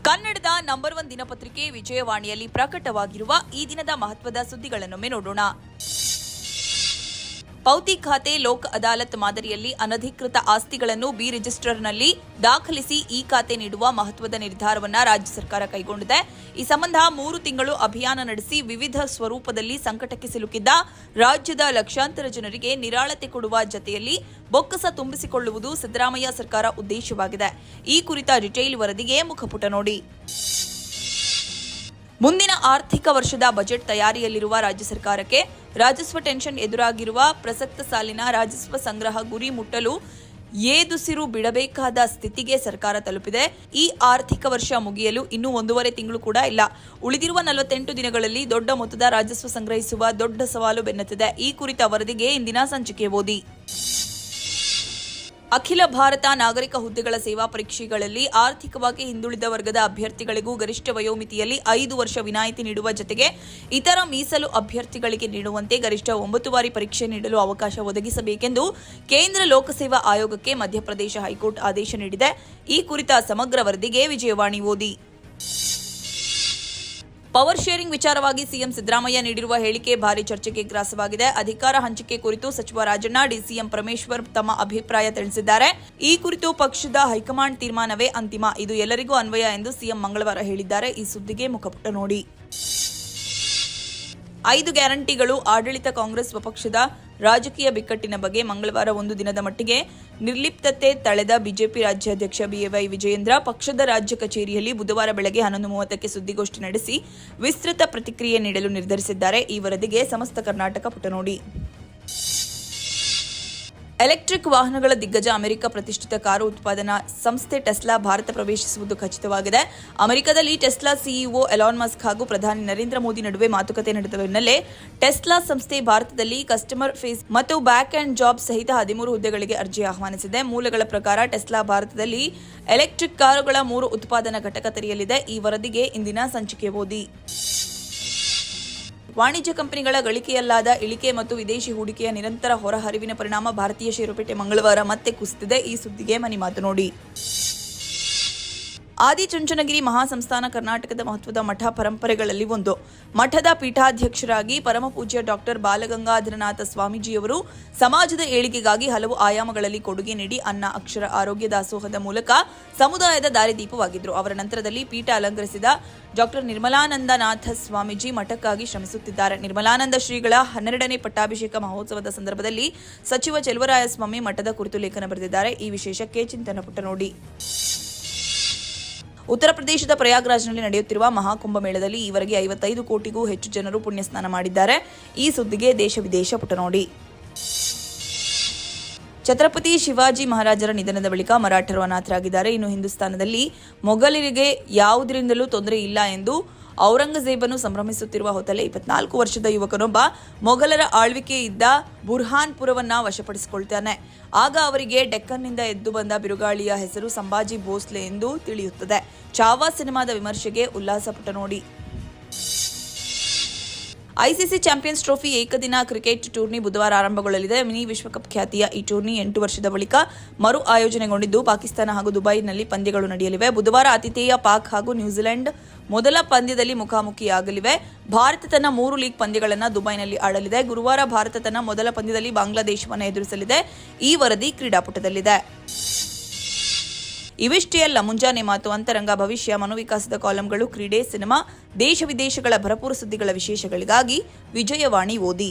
ಕನ್ನಡದ ನಂಬರ್ 1 ದಿನಪತ್ರಿಕೆ ವಿಜಯವಾಣಿಯಲ್ಲಿ ಪ್ರಕಟವಾಗಿರುವ ಈ ದಿನದ ಮಹತ್ವದ ಸುದ್ದಿಗಳನ್ನೊಮ್ಮೆ ನೋಡೋಣ. ಪೌತಿ ಖಾತೆ ಲೋಕ್ ಅದಾಲತ್ ಮಾದರಿಯಲ್ಲಿ ಅನಧಿಕೃತ ಆಸ್ತಿಗಳನ್ನು ಬಿ ರಿಜಿಸ್ಟರ್ನಲ್ಲಿ ದಾಖಲಿಸಿ ಈ ಖಾತೆ ನೀಡುವ ಮಹತ್ವದ ನಿರ್ಧಾರವನ್ನು ರಾಜ್ಯ ಸರ್ಕಾರ ಕೈಗೊಂಡಿದೆ. ಈ ಸಂಬಂಧ 3 ತಿಂಗಳು ಅಭಿಯಾನ ನಡೆಸಿ ವಿವಿಧ ಸ್ವರೂಪದಲ್ಲಿ ಸಂಕಟಕ್ಕೆ ಸಿಲುಕಿದ್ದ ರಾಜ್ಯದ ಲಕ್ಷಾಂತರ ಜನರಿಗೆ ನಿರಾಳತೆ ಕೊಡುವ ಜತೆಯಲ್ಲಿ ಬೊಕ್ಕಸ ತುಂಬಿಸಿಕೊಳ್ಳುವುದು ಸಿದ್ದರಾಮಯ್ಯ ಸರ್ಕಾರ ಉದ್ದೇಶವಾಗಿದೆ. ಈ ಕುರಿತ ಡಿಟೇಲ್ ವರದಿಗೆ ಮುಖಪುಟ ನೋಡಿ. ಮುಂದಿನ ಆರ್ಥಿಕ ವರ್ಷದ ಬಜೆಟ್ ತಯಾರಿಯಲ್ಲಿರುವ ರಾಜ್ಯ ಸರ್ಕಾರಕ್ಕೆ ರಾಜಸ್ವ ಟೆನ್ಷನ್ ಎದುರಾಗಿರುವ ಪ್ರಸಕ್ತ ಸಾಲಿನ ರಾಜಸ್ವ ಸಂಗ್ರಹ ಗುರಿ ಮುಟ್ಟಲು ಏದುಸಿರು ಬಿಡಬೇಕಾದ ಸ್ಥಿತಿಗೆ ಸರ್ಕಾರ ತಲುಪಿದೆ. ಈ ಆರ್ಥಿಕ ವರ್ಷ ಮುಗಿಯಲು ಇನ್ನೂ 1.5 ತಿಂಗಳು ಕೂಡ ಇಲ್ಲ. ಉಳಿದಿರುವ 48 ದಿನಗಳಲ್ಲಿ ದೊಡ್ಡ ಮೊತ್ತದ ರಾಜಸ್ವ ಸಂಗ್ರಹಿಸುವ ದೊಡ್ಡ ಸವಾಲು ಬೆನ್ನತ್ತಿದೆ. ಈ ಕುರಿತ ವರದಿಗೆ ಇಂದಿನ ಸಂಚಿಕೆ ಓದಿ. ಅಖಿಲ ಭಾರತ ನಾಗರಿಕ ಹುದ್ದೆಗಳ ಸೇವಾ ಪರೀಕ್ಷೆಗಳಲ್ಲಿ ಆರ್ಥಿಕವಾಗಿ ಹಿಂದುಳಿದ ವರ್ಗದ ಅಭ್ಯರ್ಥಿಗಳಿಗೂ ಗರಿಷ್ಠ ವಯೋಮಿತಿಯಲ್ಲಿ 5 ವರ್ಷ ವಿನಾಯಿತಿ ನೀಡುವ ಜತೆಗೆ ಇತರ ಮೀಸಲು ಅಭ್ಯರ್ಥಿಗಳಿಗೆ ನೀಡುವಂತೆ ಗರಿಷ್ಠ 9 ಬಾರಿ ಪರೀಕ್ಷೆ ನೀಡಲು ಅವಕಾಶ ಒದಗಿಸಬೇಕೆಂದು ಕೇಂದ್ರ ಲೋಕಸೇವಾ ಆಯೋಗಕ್ಕೆ ಮಧ್ಯಪ್ರದೇಶ ಹೈಕೋರ್ಟ್ ಆದೇಶ ನೀಡಿದೆ. ಈ ಕುರಿತ ಸಮಗ್ರ ವರದಿಗೆ ವಿಜಯವಾಣಿ ಓದಿ. ಪವರ್ ಶೇರಿಂಗ್ ವಿಚಾರವಾಗಿ ಸಿಎಂ ಸಿದ್ದರಾಮಯ್ಯ ನೀಡಿರುವ ಹೇಳಿಕೆ ಭಾರಿ ಚರ್ಚೆಗೆ ಗ್ರಾಸವಾಗಿದೆ. ಅಧಿಕಾರ ಹಂಚಿಕೆ ಕುರಿತು ಸಚಿವ ರಾಜಣ್ಣ, ಡಿಸಿಎಂ ಪರಮೇಶ್ವರ್ ತಮ್ಮ ಅಭಿಪ್ರಾಯ ತಿಳಿಸಿದ್ದಾರೆ. ಈ ಕುರಿತು ಪಕ್ಷದ ಹೈಕಮಾಂಡ್ ತೀರ್ಮಾನವೇ ಅಂತಿಮ. ಇದು ಎಲ್ಲರಿಗೂ ಅನ್ವಯ ಎಂದು ಸಿಎಂ ಮಂಗಳವಾರ ಹೇಳಿದ್ದಾರೆ. ಈ ಸುದ್ದಿಗೆ ಮುಖಪುಟ ನೋಡಿ. 5 ಗ್ಯಾರಂಟಿಗಳು ಆಡಳಿತ ಕಾಂಗ್ರೆಸ್ ಸ್ವಪಕ್ಷದ ರಾಜಕೀಯ ಬಿಕ್ಕಟ್ಟಿನ ಬಗ್ಗೆ ಮಂಗಳವಾರ ಒಂದು ದಿನದ ಮಟ್ಟಿಗೆ ನಿರ್ಲಿಪ್ತತೆ ತಳೆದ ಬಿಜೆಪಿ ರಾಜ್ಯಾಧ್ಯಕ್ಷ ಬಿವೈ ವಿಜಯೇಂದ್ರ ಪಕ್ಷದ ರಾಜ್ಯ ಕಚೇರಿಯಲ್ಲಿ ಬುಧವಾರ ಬೆಳಗ್ಗೆ 11:30ಕ್ಕೆ ಸುದ್ದಿಗೋಷ್ಠಿ ನಡೆಸಿ ವಿಸ್ತೃತ ಪ್ರತಿಕ್ರಿಯೆ ನೀಡಲು ನಿರ್ಧರಿಸಿದ್ದಾರೆ. ಈ ವರದಿಗೆ ಸಮಸ್ತ ಕರ್ನಾಟಕ ಪುಟ ನೋಡಿ. ಎಲೆಕ್ಟ್ರಿಕ್ ವಾಹನಗಳ ದಿಗ್ಗಜ ಅಮೆರಿಕ ಪ್ರತಿಷ್ಠಿತ ಕಾರು ಉತ್ಪಾದನಾ ಸಂಸ್ಥೆ ಟೆಸ್ಲಾ ಭಾರತ ಪ್ರವೇಶಿಸುವುದು ಖಚಿತವಾಗಿದೆ. ಅಮೆರಿಕದಲ್ಲಿ ಟೆಸ್ಲಾ ಸಿಇಒ ಎಲಾನ್ ಮಸ್ಕ್ ಹಾಗೂ ಪ್ರಧಾನಿ ನರೇಂದ್ರ ಮೋದಿ ನಡುವೆ ಮಾತುಕತೆ ನಡೆದ ಬೆನ್ನಲ್ಲೇ ಟೆಸ್ಲಾ ಸಂಸ್ಥೆ ಭಾರತದಲ್ಲಿ ಕಸ್ಟಮರ್ ಫೇಸ್ ಮತ್ತು ಬ್ಯಾಕ್ ಅಂಡ್ ಜಾಬ್ ಸಹಿತ 13 ಹುದ್ದೆಗಳಿಗೆ ಅರ್ಜಿ ಆಹ್ವಾನಿಸಿದೆ. ಮೂಲಗಳ ಪ್ರಕಾರ ಟೆಸ್ಲಾ ಭಾರತದಲ್ಲಿ ಎಲೆಕ್ಟ್ರಿಕ್ ಕಾರುಗಳ 3 ಉತ್ಪಾದನಾ ಘಟಕ ತೆರೆಯಲಿದೆ. ಈ ವರದಿಗೆ ಇಂದಿನ ಸಂಚಿಕೆ ಓದಿ. ವಾಣಿಜ್ಯ ಕಂಪನಿಗಳ ಗಳಿಕೆಯಲ್ಲಾದ ಇಳಿಕೆ ಮತ್ತು ವಿದೇಶಿ ಹೂಡಿಕೆಯ ನಿರಂತರ ಹೊರಹರಿವಿನ ಪರಿಣಾಮ ಭಾರತೀಯ ಷೇರುಪೇಟೆ ಮಂಗಳವಾರ ಮತ್ತೆ ಕುಸಿದಿದೆ. ಈ ಸುದ್ದಿಗೆ ಮನಿ ಮಾತು ನೋಡಿ. ಆದಿಚುಂಚನಗಿರಿ ಮಹಾಸಂಸ್ಥಾನ ಕರ್ನಾಟಕದ ಮಹತ್ವದ ಮಠ ಪರಂಪರೆಗಳಲ್ಲಿ ಒಂದು. ಮಠದ ಪೀಠಾಧ್ಯಕ್ಷರಾಗಿ ಪರಮಪೂಜ್ಯ ಡಾಕ್ಟರ್ ಬಾಲಗಂಗಾಧರನಾಥ ಸ್ವಾಮೀಜಿಯವರು ಸಮಾಜದ ಏಳಿಗೆಗಾಗಿ ಹಲವು ಆಯಾಮಗಳಲ್ಲಿ ಕೊಡುಗೆ ನೀಡಿ ಅನ್ನ ಅಕ್ಷರ ಆರೋಗ್ಯ ದಾಸೋಹದ ಮೂಲಕ ಸಮುದಾಯದ ದಾರಿದೀಪವಾಗಿದ್ದರು. ಅವರ ನಂತರದಲ್ಲಿ ಪೀಠ ಅಲಂಕರಿಸಿದ ಡಾಕ್ಟರ್ ನಿರ್ಮಲಾನಂದನಾಥ ಸ್ವಾಮೀಜಿ ಮಠಕ್ಕಾಗಿ ಶ್ರಮಿಸುತ್ತಿದ್ದಾರೆ. ನಿರ್ಮಲಾನಂದ ಶ್ರೀಗಳ 12ನೇ ಪಟ್ಟಾಭಿಷೇಕ ಮಹೋತ್ಸವದ ಸಂದರ್ಭದಲ್ಲಿ ಸಚಿವ ಚೆಲುವರಾಯಸ್ವಾಮಿ ಮಠದ ಕುರಿತು ಲೇಖನ ಬರೆದಿದ್ದಾರೆ. ಈ ವಿಶೇಷಕ್ಕೆ ಚಿಂತನ ಪುಟ ನೋಡಿ. ಉತ್ತರ ಪ್ರದೇಶದ ಪ್ರಯಾಗ್ರಾಜ್ನಲ್ಲಿ ನಡೆಯುತ್ತಿರುವ ಮಹಾಕುಂಭಮೇಳದಲ್ಲಿ ಈವರೆಗೆ 55 ಕೋಟಿಗೂ ಹೆಚ್ಚು ಜನರು ಪುಣ್ಯಸ್ನಾನ ಮಾಡಿದ್ದಾರೆ. ಈ ಸುದ್ದಿಗೆ ದೇಶ ವಿದೇಶ ಪುಟ ನೋಡಿ. ಛತ್ರಪತಿ ಶಿವಾಜಿ ಮಹಾರಾಜರ ನಿಧನದ ಬಳಿಕ ಮರಾಠರು ಅನಾಥರಾಗಿದ್ದಾರೆ. ಇನ್ನು ಹಿಂದೂಸ್ತಾನದಲ್ಲಿ ಮೊಘಲರಿಗೆ ಯಾವುದರಿಂದಲೂ ತೊಂದರೆ ಇಲ್ಲ ಎಂದು ಔರಂಗಜೇಬನು ಸಂಭ್ರಮಿಸುತ್ತಿರುವ ಹೊತ್ತಲೇ 24 ವರ್ಷದ ಯುವಕನೊಬ್ಬ ಮೊಘಲರ ಆಳ್ವಿಕೆ ಇದ್ದ ಬುರ್ಹಾನ್ಪುರವನ್ನ ವಶಪಡಿಸಿಕೊಳ್ತಾನೆ. ಆಗ ಅವರಿಗೆ ಡೆಕ್ಕನ್ನಿಂದ ಎದ್ದು ಬಂದ ಬಿರುಗಾಳಿಯ ಹೆಸರು ಸಂಭಾಜಿ ಭೋಸ್ಲೆ ಎಂದು ತಿಳಿಯುತ್ತದೆ. ಚಾವಾ ಸಿನಿಮಾದ ವಿಮರ್ಶೆಗೆ ಉಲ್ಲಾಸ ಪುಟ ನೋಡಿ. ಐಸಿಸಿ ಚಾಂಪಿಯನ್ಸ್ ಟ್ರೋಫಿ ಏಕದಿನ ಕ್ರಿಕೆಟ್ ಟೂರ್ನಿ ಬುಧವಾರ ಆರಂಭಗೊಳ್ಳಲಿದೆ. ಮಿನಿ ವಿಶ್ವಕಪ್ ಖ್ಯಾತಿಯ ಈ ಟೂರ್ನಿ 8 ವರ್ಷದ ಬಳಿಕ ಮರು ಆಯೋಜನೆಗೊಂಡಿದ್ದು ಪಾಕಿಸ್ತಾನ ಹಾಗೂ ದುಬೈನಲ್ಲಿ ಪಂದ್ಯಗಳು ನಡೆಯಲಿವೆ. ಬುಧವಾರ ಆತಿಥೇಯ ಪಾಕ್ ಹಾಗೂ ನ್ಯೂಜಿಲೆಂಡ್ ಮೊದಲ ಪಂದ್ಯದಲ್ಲಿ ಮುಖಾಮುಖಿಯಾಗಲಿವೆ. ಭಾರತ ತನ್ನ 3 ಲೀಗ್ ಪಂದ್ಯಗಳನ್ನು ದುಬೈನಲ್ಲಿ ಆಡಲಿದೆ. ಗುರುವಾರ ಭಾರತ ತನ್ನ ಮೊದಲ ಪಂದ್ಯದಲ್ಲಿ ಬಾಂಗ್ಲಾದೇಶವನ್ನು ಎದುರಿಸಲಿದೆ. ಈ ವರದಿ ಕ್ರೀಡಾಪುಟದಲ್ಲಿದೆ. ಇವಿಷ್ಟೇ ಅಲ್ಲ, ಮುಂಜಾನೆ ಮಾತು, ಅಂತರಂಗ, ಭವಿಷ್ಯ, ಮನೋವಿಕಾಸದ ಕಾಲಂಗಳು, ಕ್ರೀಡೆ, ಸಿನಿಮಾ, ದೇಶ ವಿದೇಶಗಳ ಭರಪೂರ ಸುದ್ದಿಗಳ ವಿಶೇಷಗಳಿಗಾಗಿ ವಿಜಯವಾಣಿ ಓದಿ.